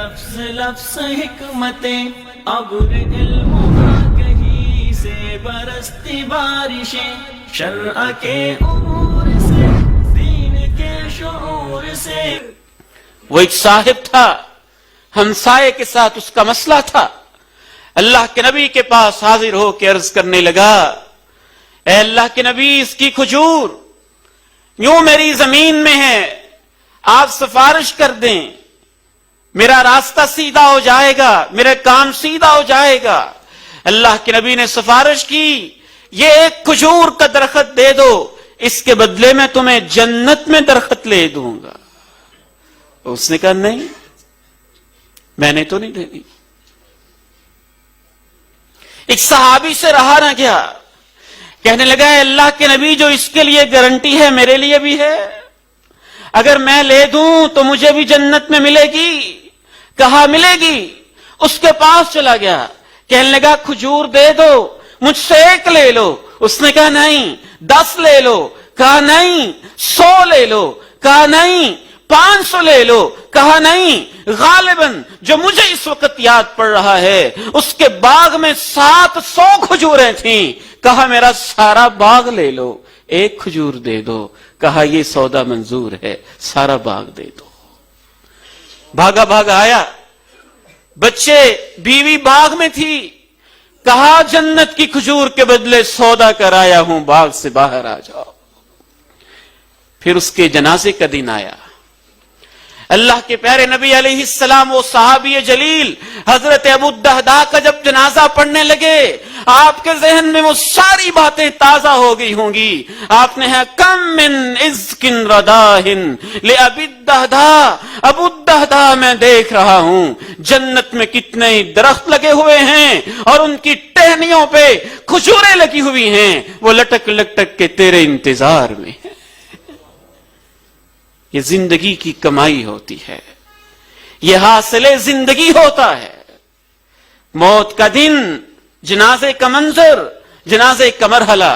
لفظ لفظ حکمتیں ابر علم آگہی سے برستی بارشیں شرع کے امور سے دین کے شعور سے. وہ ایک صاحب تھا، ہمسائے کے ساتھ اس کا مسئلہ تھا. اللہ کے نبی کے پاس حاضر ہو کے عرض کرنے لگا، اے اللہ کے نبی، اس کی کھجور یوں میری زمین میں ہے، آپ سفارش کر دیں، میرا راستہ سیدھا ہو جائے گا، میرا کام سیدھا ہو جائے گا. اللہ کے نبی نے سفارش کی، یہ ایک کھجور کا درخت دے دو، اس کے بدلے میں تمہیں جنت میں درخت لے دوں گا. اس نے کہا نہیں، میں نے تو نہیں دینی. ایک صحابی سے رہا نہ گیا، کہنے لگا اے اللہ کے نبی، جو اس کے لیے گارنٹی ہے میرے لیے بھی ہے، اگر میں لے دوں تو مجھے بھی جنت میں ملے گی. کہا ملے گی. اس کے پاس چلا گیا، کہنے لگا کھجور دے دو، مجھ سے ایک لے لو. اس نے کہا نہیں. 10 لے لو. کہا نہیں. 100 لے لو. کہا نہیں. 500 لے لو. کہا نہیں. غالباً جو مجھے اس وقت یاد پڑ رہا ہے، اس کے باغ میں 700 کھجوریں تھیں. کہا میرا سارا باغ لے لو، ایک کھجور دے دو. کہا یہ سودا منظور ہے، سارا باغ دے دو. بھاگا بھاگا آیا، بچے بیوی باغ میں تھی. کہا جنت کی کھجور کے بدلے سودا کر آیا ہوں، باغ سے باہر آ جاؤ. پھر اس کے جنازے کا دن آیا. اللہ کے پیارے نبی علیہ السلام وہ صحابی جلیل حضرت ابو الدہداء کا جب جنازہ پڑھنے لگے، آپ کے ذہن میں وہ ساری باتیں تازہ ہو گئی ہوں گی. آپ نے کہا کم من عزق رداہ لابی الدہداء، ابو الدہداء میں دیکھ رہا ہوں جنت میں کتنے درخت لگے ہوئے ہیں اور ان کی ٹہنیوں پہ کھجوریں لگی ہوئی ہیں، وہ لٹک لٹک کے تیرے انتظار میں ہیں. یہ زندگی کی کمائی ہوتی ہے، یہ حاصل زندگی ہوتا ہے. موت کا دن، جنازے کا منظر، جنازے کا مرحلہ.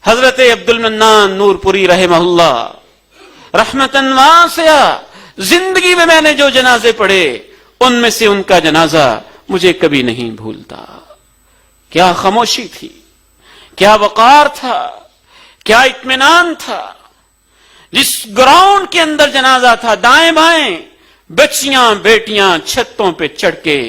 حضرت عبد المنان نور پوری رحمہ اللہ رحمتاً واسعہ، زندگی میں میں نے جو جنازے پڑھے ان میں سے ان کا جنازہ مجھے کبھی نہیں بھولتا. کیا خاموشی تھی، کیا وقار تھا، کیا اطمینان تھا. جس گراؤنڈ کے اندر جنازہ تھا، دائیں بائیں بچیاں بیٹیاں چھتوں پہ چڑھ کے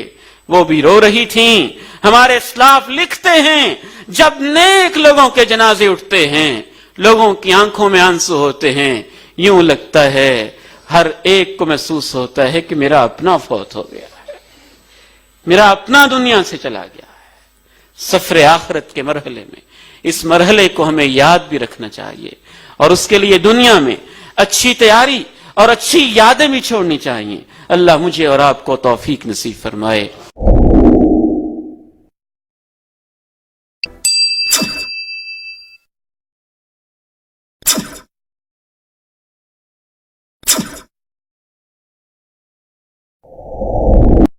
وہ بھی رو رہی تھیں. ہمارے اسلاف لکھتے ہیں جب نیک لوگوں کے جنازے اٹھتے ہیں، لوگوں کی آنکھوں میں آنسو ہوتے ہیں. یوں لگتا ہے ہر ایک کو محسوس ہوتا ہے کہ میرا اپنا فوت ہو گیا ہے، میرا اپنا دنیا سے چلا گیا ہے. سفر آخرت کے مرحلے میں اس مرحلے کو ہمیں یاد بھی رکھنا چاہیے، اور اس کے لیے دنیا میں اچھی تیاری اور اچھی یادیں بھی چھوڑنی چاہیے. اللہ مجھے اور آپ کو توفیق نصیب فرمائے.